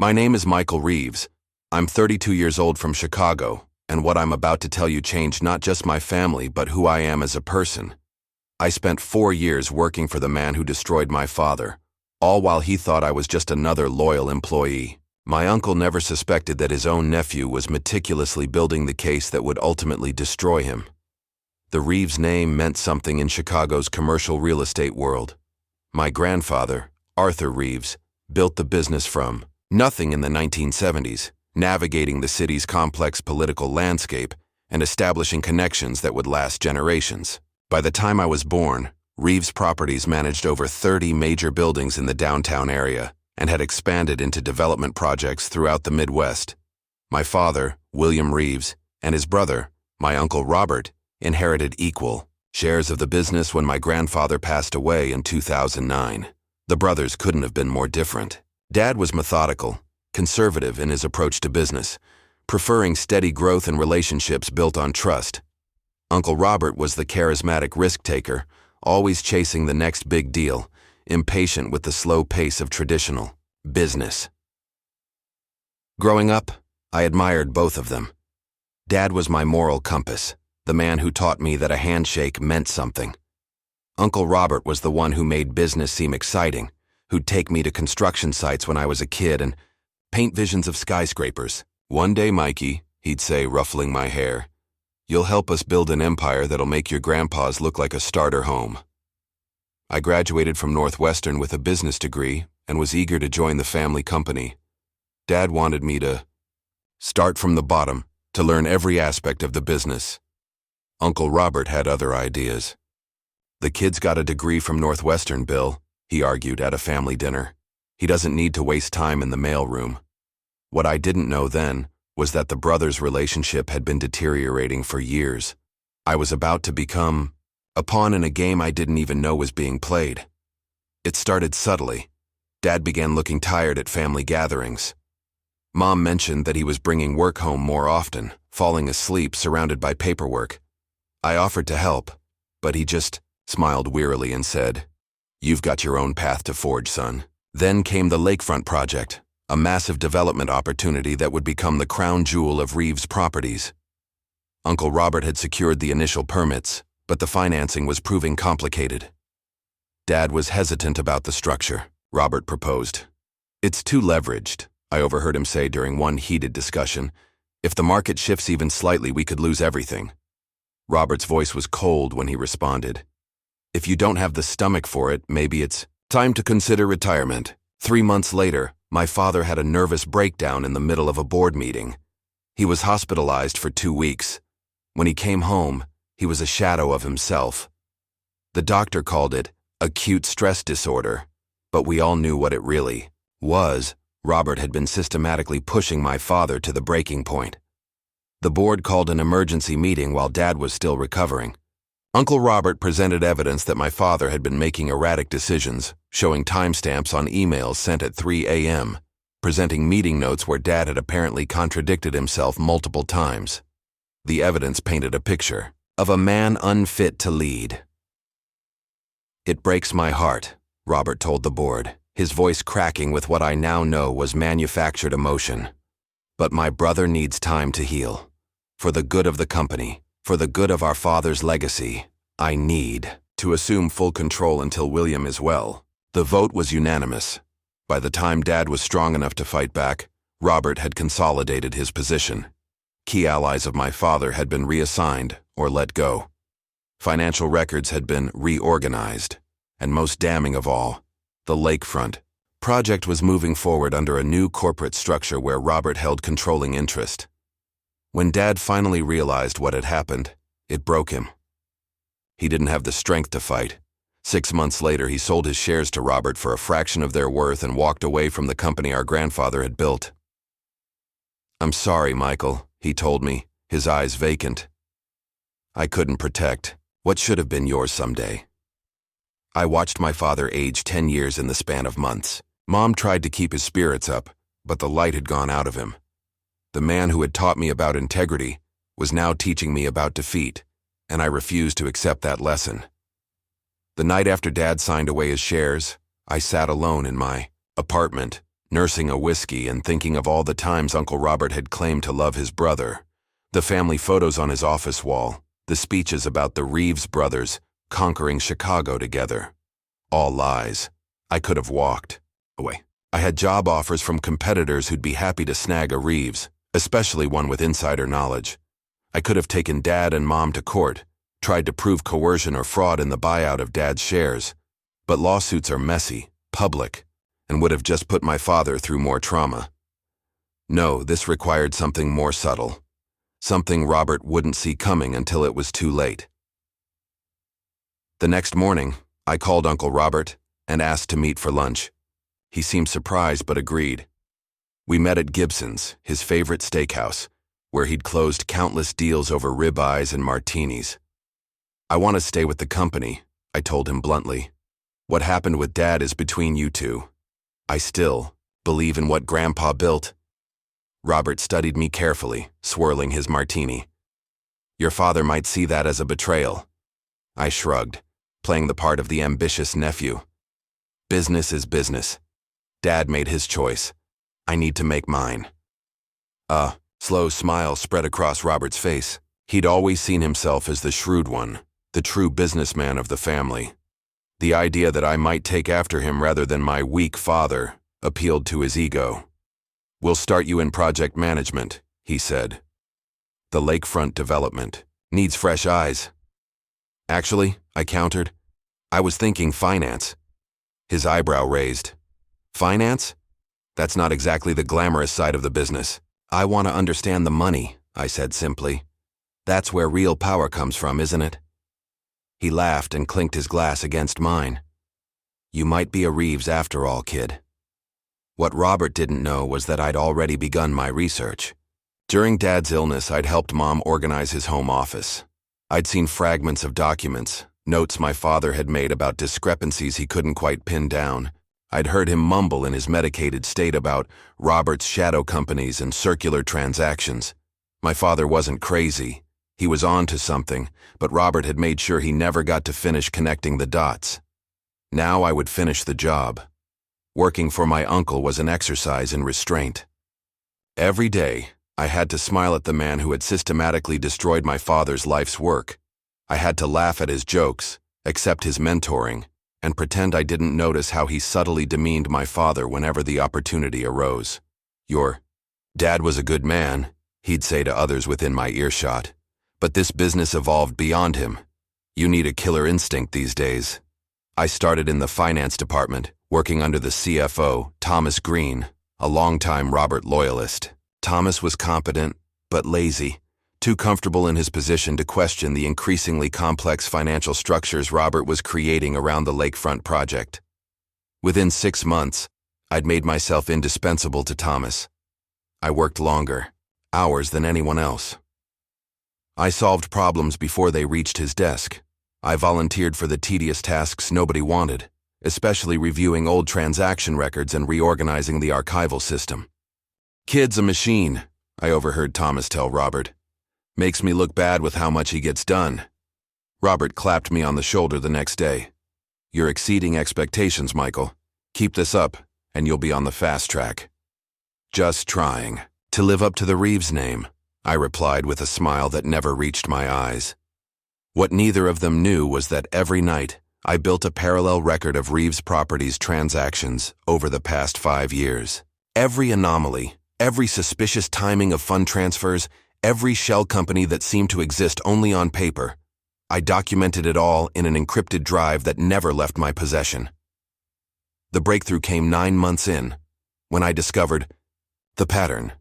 My name is Michael Reeves. I'm 32 years old from Chicago, and what I'm about to tell you changed not just my family, but who I am as a person. I spent 4 years working for the man who destroyed my father, all while he thought I was just another loyal employee. My uncle never suspected that his own nephew was meticulously building the case that would ultimately destroy him. The Reeves name meant something in Chicago's commercial real estate world. My grandfather, Arthur Reeves, built the business from nothing in the 1970s, navigating the city's complex political landscape and establishing connections that would last generations. By the time I was born, Reeves Properties managed over 30 major buildings in the downtown area and had expanded into development projects throughout the Midwest. My father, William Reeves, and his brother, my uncle Robert, inherited equal shares of the business when my grandfather passed away in 2009. The brothers couldn't have been more different. Dad was methodical, conservative in his approach to business, preferring steady growth and relationships built on trust. Uncle Robert was the charismatic risk-taker, always chasing the next big deal, impatient with the slow pace of traditional business. Growing up, I admired both of them. Dad was my moral compass, the man who taught me that a handshake meant something. Uncle Robert was the one who made business seem exciting, who'd take me to construction sites when I was a kid and paint visions of skyscrapers. "One day, Mikey," he'd say, ruffling my hair, "you'll help us build an empire that'll make your grandpa's look like a starter home." I graduated from Northwestern with a business degree and was eager to join the family company. Dad wanted me to start from the bottom, to learn every aspect of the business. Uncle Robert had other ideas. "The kid's got a degree from Northwestern, Bill," he argued at a family dinner. "He doesn't need to waste time in the mailroom." What I didn't know then was that the brothers' relationship had been deteriorating for years. I was about to become a pawn in a game I didn't even know was being played. It started subtly. Dad began looking tired at family gatherings. Mom mentioned that he was bringing work home more often, falling asleep surrounded by paperwork. I offered to help, but he just smiled wearily and said, "You've got your own path to forge, son." Then came the Lakefront project, a massive development opportunity that would become the crown jewel of Reeves Properties. Uncle Robert had secured the initial permits, but the financing was proving complicated. Dad was hesitant about the structure. Robert proposed. "It's too leveraged," I overheard him say during one heated discussion. "If the market shifts even slightly, we could lose everything." Robert's voice was cold when he responded, "If you don't have the stomach for it, maybe it's time to consider retirement." 3 months later, my father had a nervous breakdown in the middle of a board meeting. He was hospitalized for 2 weeks. When he came home, he was a shadow of himself. The doctor called it acute stress disorder, but we all knew what it really was. Robert had been systematically pushing my father to the breaking point. The board called an emergency meeting while Dad was still recovering. Uncle Robert presented evidence that my father had been making erratic decisions, showing timestamps on emails sent at 3 a.m., presenting meeting notes where Dad had apparently contradicted himself multiple times. The evidence painted a picture of a man unfit to lead. "It breaks my heart," Robert told the board, his voice cracking with what I now know was manufactured emotion. "But my brother needs time to heal. For the good of the company, for the good of our father's legacy, I need to assume full control until William is well." The vote was unanimous. By the time Dad was strong enough to fight back, Robert had consolidated his position. Key allies of my father had been reassigned or let go. Financial records had been reorganized, and most damning of all, the Lakefront project was moving forward under a new corporate structure where Robert held controlling interest. When Dad finally realized what had happened, it broke him. He didn't have the strength to fight. 6 months later, he sold his shares to Robert for a fraction of their worth and walked away from the company our grandfather had built. "I'm sorry, Michael," he told me, his eyes vacant. "I couldn't protect what should have been yours someday." I watched my father age 10 years in the span of months. Mom tried to keep his spirits up, but the light had gone out of him. The man who had taught me about integrity was now teaching me about defeat, and I refused to accept that lesson. The night after Dad signed away his shares, I sat alone in my apartment, nursing a whiskey and thinking of all the times Uncle Robert had claimed to love his brother, the family photos on his office wall, the speeches about the Reeves brothers conquering Chicago together. All lies. I could have walked away. I had job offers from competitors who'd be happy to snag a Reeves, especially one with insider knowledge. I could have taken Dad and Mom to court, tried to prove coercion or fraud in the buyout of Dad's shares. But lawsuits are messy, public, and would have just put my father through more trauma. No, this required something more subtle. Something Robert wouldn't see coming until it was too late. The next morning, I called Uncle Robert and asked to meet for lunch. He seemed surprised but agreed. We met at Gibson's, his favorite steakhouse, where he'd closed countless deals over ribeyes and martinis. I want to stay with the company, I told him bluntly. What happened with Dad is between you two. I still believe in what Grandpa built. Robert studied me carefully, swirling his martini. Your father might see that as a betrayal. I shrugged, playing the part of the ambitious nephew. Business is business. Dad made his choice. I need to make mine. A slow smile spread across Robert's face. He'd always seen himself as the shrewd one, the true businessman of the family. The idea that I might take after him rather than my weak father appealed to his ego. We'll start you in project management, he said. The lakefront development needs fresh eyes. Actually, I countered, I was thinking finance. His eyebrow raised. Finance? That's not exactly the glamorous side of the business. I want to understand the money, I said simply. That's where real power comes from, isn't it? He laughed and clinked his glass against mine. You might be a Reeves after all, kid. What Robert didn't know was that I'd already begun my research. During Dad's illness, I'd helped Mom organize his home office. I'd seen fragments of documents, notes my father had made about discrepancies he couldn't quite pin down. I'd heard him mumble in his medicated state about Robert's shadow companies and circular transactions. My father wasn't crazy. He was on to something, but Robert had made sure he never got to finish connecting the dots. Now I would finish the job. Working for my uncle was an exercise in restraint. Every day, I had to smile at the man who had systematically destroyed my father's life's work. I had to laugh at his jokes, accept his mentoring, and pretend I didn't notice how he subtly demeaned my father whenever the opportunity arose. Your dad was a good man, he'd say to others within my earshot. But this business evolved beyond him. You need a killer instinct these days. I started in the finance department, working under the CFO, Thomas Green, a longtime Robert loyalist. Thomas was competent, but lazy, too comfortable in his position to question the increasingly complex financial structures Robert was creating around the lakefront project. Within 6 months, I'd made myself indispensable to Thomas. I worked longer, hours than anyone else. I solved problems before they reached his desk. I volunteered for the tedious tasks nobody wanted, especially reviewing old transaction records and reorganizing the archival system. Kid's a machine, I overheard Thomas tell Robert. Makes me look bad with how much he gets done. Robert clapped me on the shoulder the next day. You're exceeding expectations, Michael. Keep this up, and you'll be on the fast track. Just trying to live up to the Reeves name, I replied with a smile that never reached my eyes. What neither of them knew was that every night I built a parallel record of Reeves Properties transactions over the past 5 years. Every anomaly, every suspicious timing of fund transfers, every shell company that seemed to exist only on paper, I documented it all in an encrypted drive that never left my possession. The breakthrough came 9 months in, when I discovered the pattern.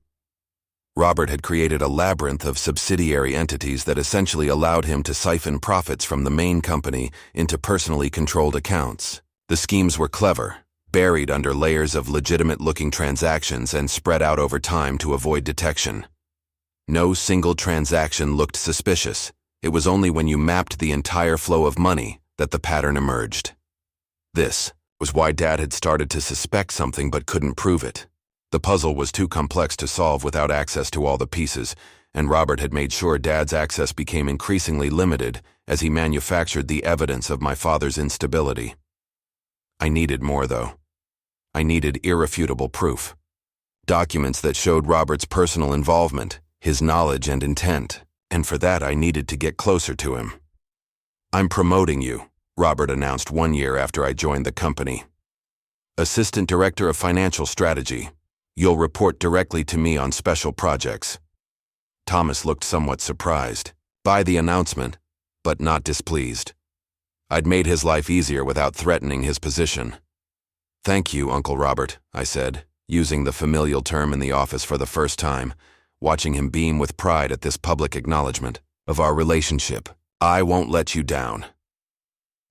Robert had created a labyrinth of subsidiary entities that essentially allowed him to siphon profits from the main company into personally controlled accounts. The schemes were clever, buried under layers of legitimate-looking transactions and spread out over time to avoid detection. No single transaction looked suspicious. It was only when you mapped the entire flow of money that the pattern emerged. This was why Dad had started to suspect something but couldn't prove it. The puzzle was too complex to solve without access to all the pieces, and Robert had made sure Dad's access became increasingly limited as he manufactured the evidence of my father's instability. I needed more, though. I needed irrefutable proof. Documents that showed Robert's personal involvement, his knowledge and intent, and for that I needed to get closer to him. "I'm promoting you," Robert announced 1 year after I joined the company. "Assistant Director of Financial Strategy. You'll report directly to me on special projects." Thomas looked somewhat surprised by the announcement, but not displeased. I'd made his life easier without threatening his position. "Thank you, Uncle Robert," I said, using the familial term in the office for the first time, watching him beam with pride at this public acknowledgement of our relationship. "I won't let you down."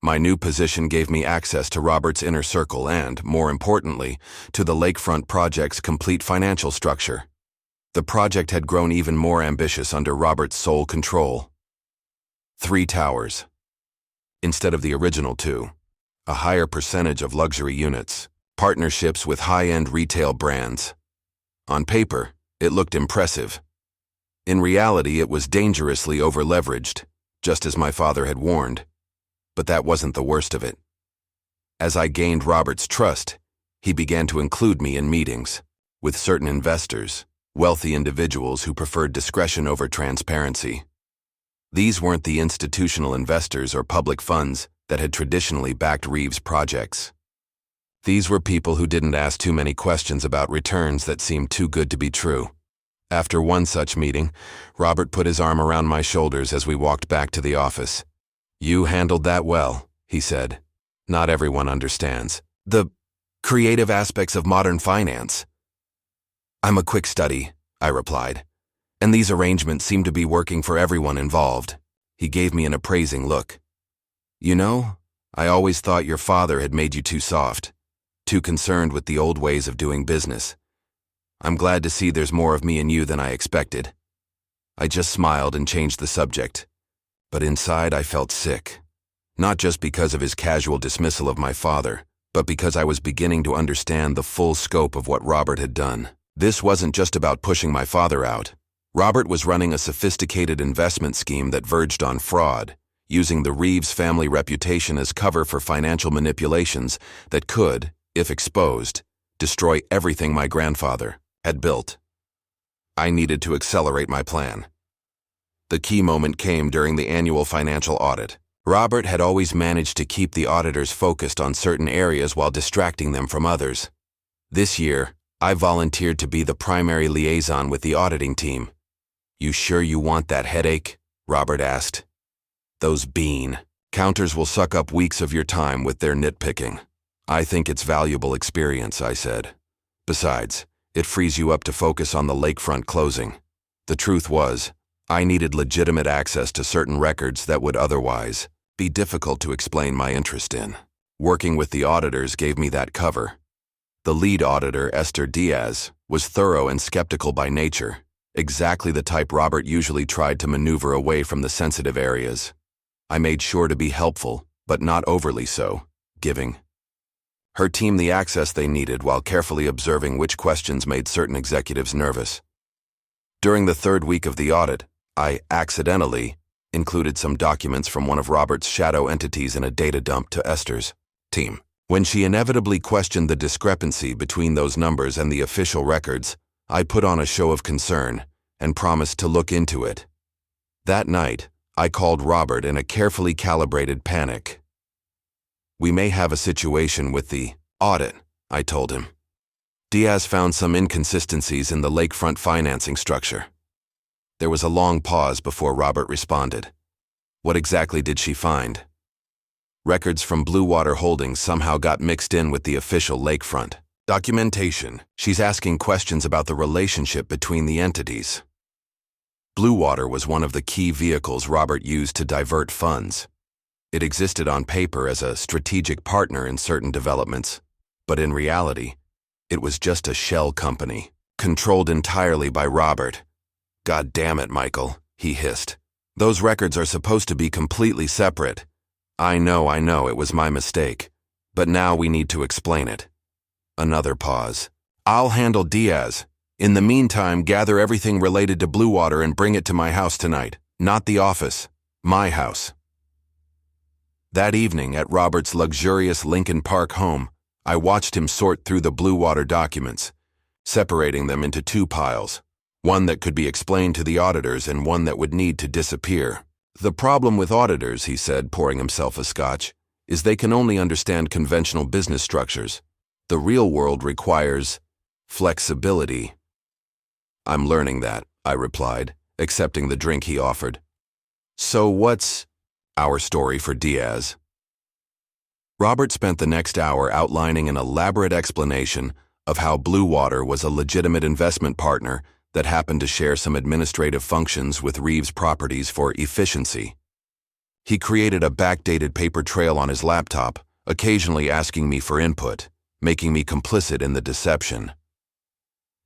My new position gave me access to Robert's inner circle and, more importantly, to the lakefront project's complete financial structure. The project had grown even more ambitious under Robert's sole control. 3 towers. Instead of the original 2. A higher percentage of luxury units. Partnerships with high-end retail brands. On paper, it looked impressive. In reality, it was dangerously over-leveraged, just as my father had warned. But that wasn't the worst of it. As I gained Robert's trust, he began to include me in meetings with certain investors, wealthy individuals who preferred discretion over transparency. These weren't the institutional investors or public funds that had traditionally backed Reeves projects. These were people who didn't ask too many questions about returns that seemed too good to be true. After one such meeting, Robert put his arm around my shoulders as we walked back to the office. "You handled that well," he said. "Not everyone understands the creative aspects of modern finance." "I'm a quick study," I replied, "and these arrangements seem to be working for everyone involved." He gave me an appraising look. "You know, I always thought your father had made you too soft, too concerned with the old ways of doing business. I'm glad to see there's more of me in you than I expected." I just smiled and changed the subject. But inside I felt sick. Not just because of his casual dismissal of my father, but because I was beginning to understand the full scope of what Robert had done. This wasn't just about pushing my father out. Robert was running a sophisticated investment scheme that verged on fraud, using the Reeves family reputation as cover for financial manipulations that could, if exposed, destroy everything my grandfather had built. I needed to accelerate my plan. The key moment came during the annual financial audit. Robert had always managed to keep the auditors focused on certain areas while distracting them from others. This year, I volunteered to be the primary liaison with the auditing team. "You sure you want that headache?" Robert asked. "Those bean counters will suck up weeks of your time with their nitpicking." "I think it's valuable experience," I said. "Besides, it frees you up to focus on the lakefront closing." The truth was, I needed legitimate access to certain records that would otherwise be difficult to explain my interest in. Working with the auditors gave me that cover. The lead auditor, Esther Diaz, was thorough and skeptical by nature, exactly the type Robert usually tried to maneuver away from the sensitive areas. I made sure to be helpful, but not overly so, giving her team the access they needed while carefully observing which questions made certain executives nervous. During the 3rd week of the audit, I accidentally included some documents from one of Robert's shadow entities in a data dump to Esther's team. When she inevitably questioned the discrepancy between those numbers and the official records, I put on a show of concern and promised to look into it. That night, I called Robert in a carefully calibrated panic. "We may have a situation with the audit," I told him. "Diaz found some inconsistencies in the lakefront financing structure." There was a long pause before Robert responded. "What exactly did she find?" "Records from Blue Water Holdings somehow got mixed in with the official lakefront documentation. She's asking questions about the relationship between the entities." Blue Water was one of the key vehicles Robert used to divert funds. It existed on paper as a strategic partner in certain developments, but in reality, it was just a shell company, controlled entirely by Robert. "God damn it, Michael," he hissed. "Those records are supposed to be completely separate." I know, it was my mistake. But now we need to explain it." Another pause. "I'll handle Diaz. In the meantime, gather everything related to Blue Water and bring it to my house tonight. Not the office. My house." That evening, at Robert's luxurious Lincoln Park home, I watched him sort through the Blue Water documents, separating them into two piles, one that could be explained to the auditors and one that would need to disappear. The problem with auditors, he said, pouring himself a scotch, is they can only understand conventional business structures. The real world requires flexibility. I'm learning that, I replied, accepting the drink he offered. So what's our story for Diaz? Robert spent the next hour outlining an elaborate explanation of how Blue Water was a legitimate investment partner that happened to share some administrative functions with Reeves Properties for efficiency. He created a backdated paper trail on his laptop, occasionally asking me for input, making me complicit in the deception.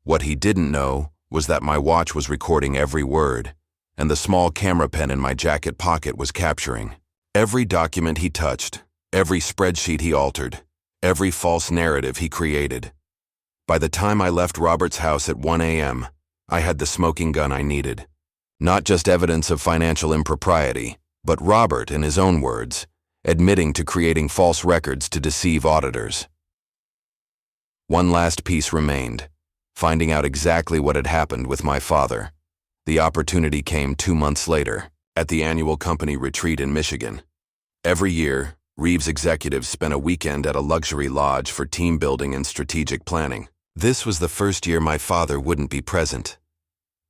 What he didn't know was that my watch was recording every word, and the small camera pen in my jacket pocket was capturing every document he touched, every spreadsheet he altered, every false narrative he created. By the time I left Robert's house at 1 a.m., I had the smoking gun I needed. Not just evidence of financial impropriety, but Robert, in his own words, admitting to creating false records to deceive auditors. One last piece remained, finding out exactly what had happened with my father. The opportunity came 2 months later, at the annual company retreat in Michigan. Every year, Reeves executives spent a weekend at a luxury lodge for team building and strategic planning. This was the first year my father wouldn't be present.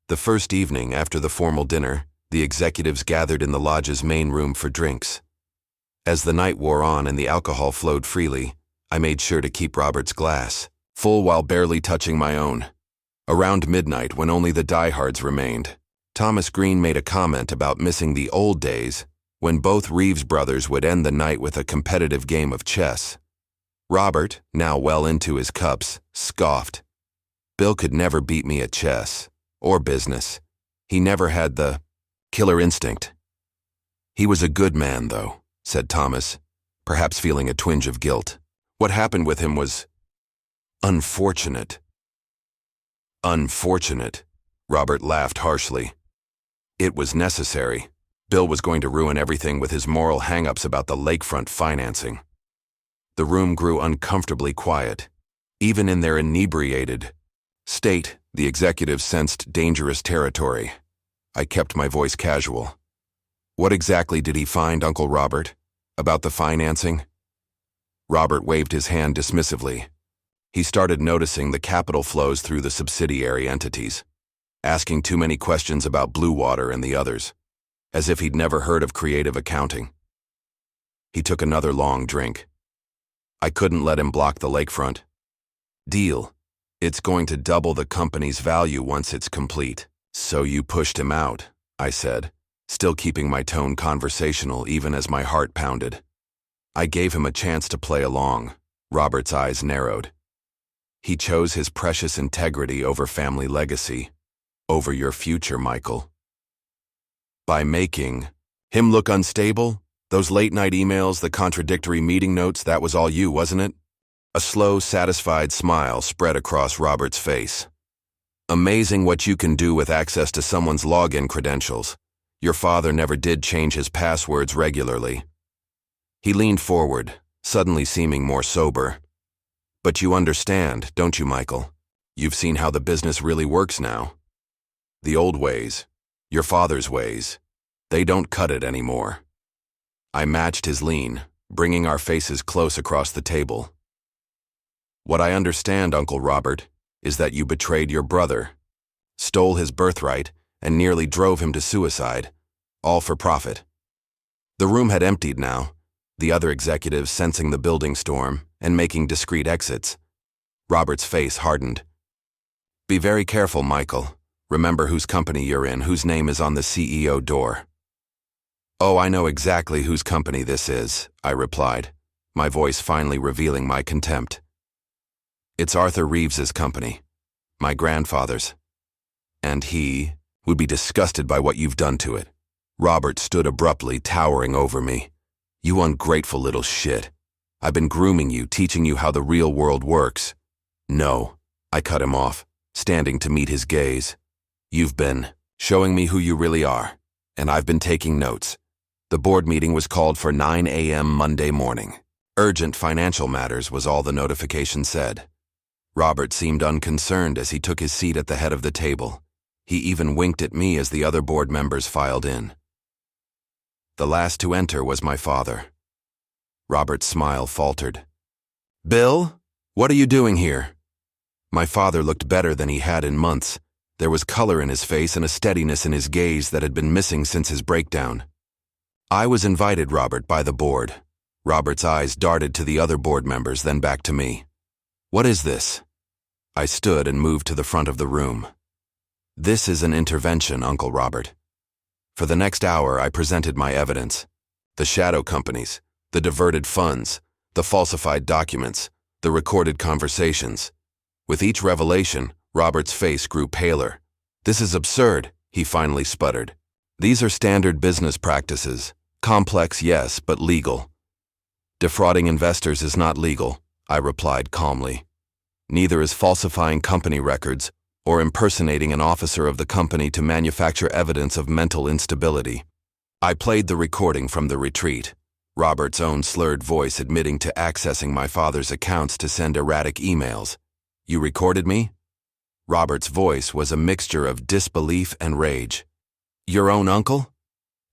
The first evening after the formal dinner, the executives gathered in the lodge's main room for drinks. As the night wore on and the alcohol flowed freely, I made sure to keep Robert's glass full while barely touching my own. Around midnight, when only the diehards remained, Thomas Green made a comment about missing the old days when both Reeves brothers would end the night with a competitive game of chess. Robert, now well into his cups, scoffed. Bill could never beat me at chess or business. He never had the killer instinct. He was a good man, though, said Thomas, perhaps feeling a twinge of guilt. What happened with him was unfortunate. Unfortunate, Robert laughed harshly. It was necessary. Bill was going to ruin everything with his moral hang-ups about the lakefront financing. The room grew uncomfortably quiet. Even in their inebriated state, the executives sensed dangerous territory. I kept my voice casual. What exactly did he find, Uncle Robert? About the financing? Robert waved his hand dismissively. He started noticing the capital flows through the subsidiary entities, asking too many questions about Blue Water and the others, as if he'd never heard of creative accounting. He took another long drink. I couldn't let him block the lakefront. Deal. It's going to double the company's value once it's complete. So you pushed him out, I said, still keeping my tone conversational even as my heart pounded. I gave him a chance to play along. Robert's eyes narrowed. He chose his precious integrity over family legacy, over your future, Michael. By making him look unstable, those late-night emails, the contradictory meeting notes, that was all you, wasn't it? A slow, satisfied smile spread across Robert's face. Amazing what you can do with access to someone's login credentials. Your father never did change his passwords regularly. He leaned forward, suddenly seeming more sober. But you understand, don't you, Michael? You've seen how the business really works now. The old ways, your father's ways, they don't cut it anymore. I matched his lean, bringing our faces close across the table. What I understand, Uncle Robert, is that you betrayed your brother, stole his birthright, and nearly drove him to suicide, all for profit. The room had emptied now, the other executives sensing the building storm and making discreet exits. Robert's face hardened. Be very careful, Michael. Remember whose company you're in, whose name is on the CEO door. Oh, I know exactly whose company this is, I replied, my voice finally revealing my contempt. It's Arthur Reeves's company, my grandfather's. And he would be disgusted by what you've done to it. Robert stood abruptly, towering over me. You ungrateful little shit. I've been grooming you, teaching you how the real world works. No, I cut him off, standing to meet his gaze. You've been showing me who you really are, and I've been taking notes. The board meeting was called for 9 a.m. Monday morning. Urgent financial matters was all the notification said. Robert seemed unconcerned as he took his seat at the head of the table. He even winked at me as the other board members filed in. The last to enter was my father. Robert's smile faltered. "Bill, what are you doing here?" My father looked better than he had in months. There was color in his face and a steadiness in his gaze that had been missing since his breakdown. "I was invited, Robert, by the board." Robert's eyes darted to the other board members, then back to me. "What is this?" I stood and moved to the front of the room. "This is an intervention, Uncle Robert." For the next hour, I presented my evidence. The shadow companies, the diverted funds, the falsified documents, the recorded conversations. With each revelation, Robert's face grew paler. "This is absurd," he finally sputtered. "These are standard business practices. Complex, yes, but legal." "Defrauding investors is not legal," I replied calmly. "Neither is falsifying company records or impersonating an officer of the company to manufacture evidence of mental instability." I played the recording from the retreat, Robert's own slurred voice admitting to accessing my father's accounts to send erratic emails. "You recorded me?" Robert's voice was a mixture of disbelief and rage. "Your own uncle?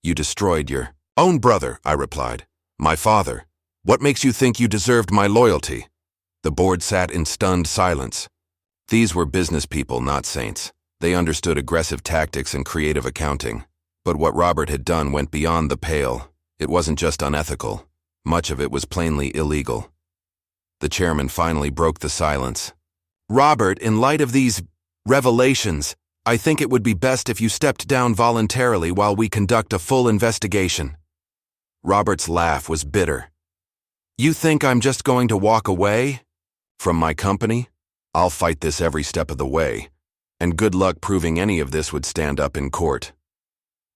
You destroyed your own brother," I replied. "My father. What makes you think you deserved my loyalty?" The board sat in stunned silence. These were business people, not saints. They understood aggressive tactics and creative accounting. But what Robert had done went beyond the pale. It wasn't just unethical. Much of it was plainly illegal. The chairman finally broke the silence. "Robert, in light of these revelations, I think it would be best if you stepped down voluntarily while we conduct a full investigation." Robert's laugh was bitter. "You think I'm just going to walk away from my company? I'll fight this every step of the way, and good luck proving any of this would stand up in court."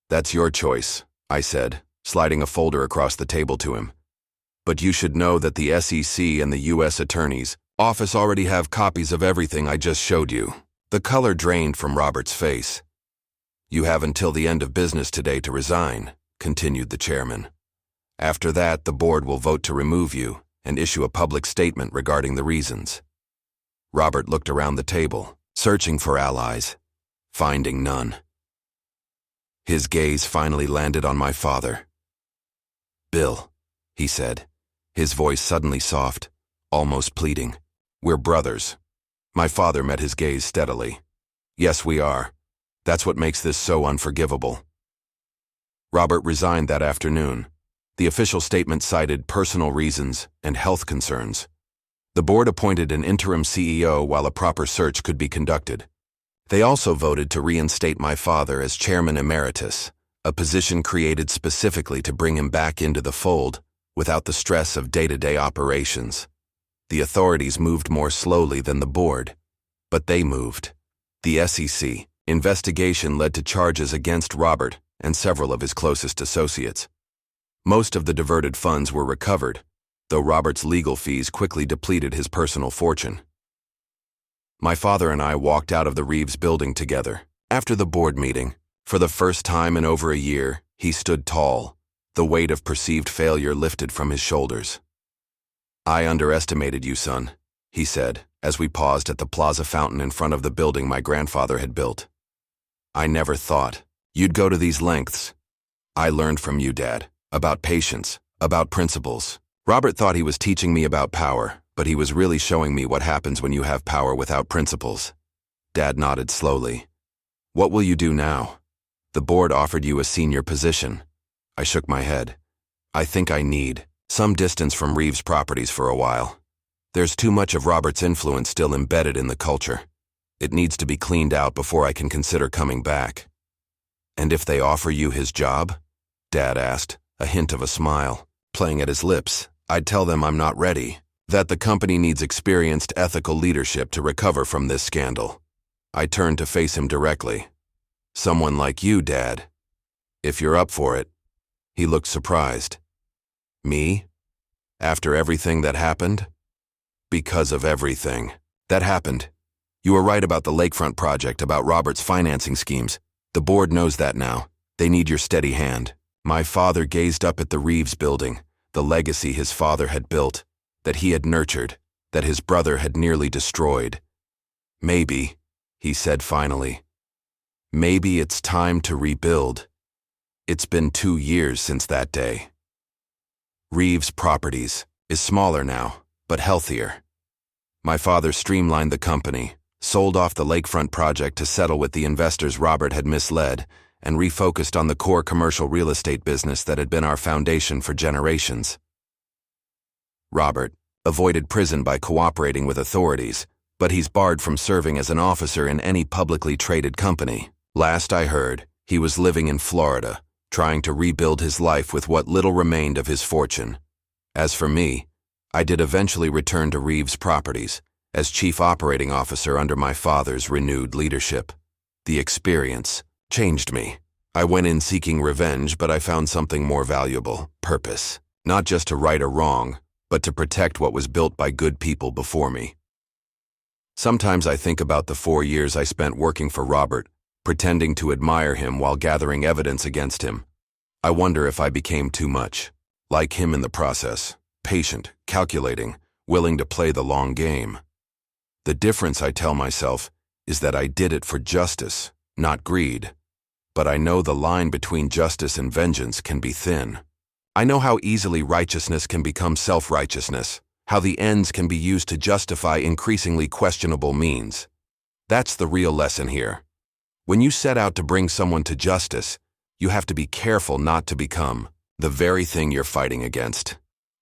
"That's your choice," I said, sliding a folder across the table to him. "But you should know that the SEC and the U.S. Attorney's Office already have copies of everything I just showed you." The color drained from Robert's face. "You have until the end of business today to resign," continued the chairman. "After that, the board will vote to remove you and issue a public statement regarding the reasons." Robert looked around the table, searching for allies, finding none. His gaze finally landed on my father. "Bill," he said, his voice suddenly soft, almost pleading. "We're brothers." My father met his gaze steadily. "Yes, we are. That's what makes this so unforgivable." Robert resigned that afternoon. The official statement cited personal reasons and health concerns. The board appointed an interim CEO while a proper search could be conducted. They also voted to reinstate my father as chairman emeritus, a position created specifically to bring him back into the fold without the stress of day-to-day operations. The authorities moved more slowly than the board, but they moved. The SEC investigation led to charges against Robert and several of his closest associates. Most of the diverted funds were recovered, though Robert's legal fees quickly depleted his personal fortune. My father and I walked out of the Reeves building together. After the board meeting, for the first time in over a year, he stood tall, the weight of perceived failure lifted from his shoulders. "I underestimated you, son," he said, as we paused at the plaza fountain in front of the building my grandfather had built. "I never thought you'd go to these lengths. I learned from you, Dad, about patience, about principles." Robert thought he was teaching me about power, but he was really showing me what happens when you have power without principles. Dad nodded slowly. "What will you do now? The board offered you a senior position." I shook my head. "I think I need some distance from Reeves' properties for a while. There's too much of Robert's influence still embedded in the culture. It needs to be cleaned out before I can consider coming back." "And if they offer you his job?" Dad asked, a hint of a smile playing at his lips. "I'd tell them I'm not ready, that the company needs experienced ethical leadership to recover from this scandal." I turned to face him directly. "Someone like you, Dad. If you're up for it." He looked surprised. "Me? After everything that happened?" "Because of everything that happened. You were right about the lakefront project, about Robert's financing schemes. The board knows that now. They need your steady hand." My father gazed up at the Reeves building, the legacy his father had built, that he had nurtured, that his brother had nearly destroyed. Maybe, he said finally, maybe it's time to rebuild. It's been 2 years since that day. Reeves Properties is smaller now, but healthier. My father streamlined the company, sold off the lakefront project to settle with the investors Robert had misled, and refocused on the core commercial real estate business that had been our foundation for generations. Robert avoided prison by cooperating with authorities, but he's barred from serving as an officer in any publicly traded company. Last I heard, he was living in Florida, trying to rebuild his life with what little remained of his fortune. As for me, I did eventually return to Reeves Properties as chief operating officer under my father's renewed leadership. The experience changed me. I went in seeking revenge, but I found something more valuable: purpose. Not just to right a wrong, but to protect what was built by good people before me. Sometimes I think about the 4 years I spent working for Robert, pretending to admire him while gathering evidence against him. I wonder if I became too much, like him in the process, patient, calculating, willing to play the long game. The difference, I tell myself, is that I did it for justice, not greed. But I know the line between justice and vengeance can be thin. I know how easily righteousness can become self-righteousness, how the ends can be used to justify increasingly questionable means. That's the real lesson here. When you set out to bring someone to justice, you have to be careful not to become the very thing you're fighting against.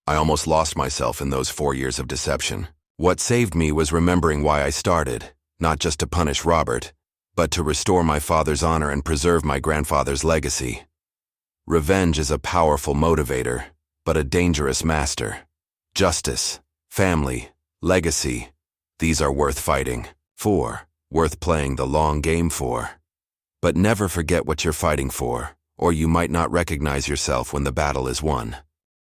I almost lost myself in those 4 years of deception. What saved me was remembering why I started, not just to punish Robert, but to restore my father's honor and preserve my grandfather's legacy. Revenge is a powerful motivator, but a dangerous master. Justice, family, legacy, these are worth fighting for, worth playing the long game for. But never forget what you're fighting for, or you might not recognize yourself when the battle is won.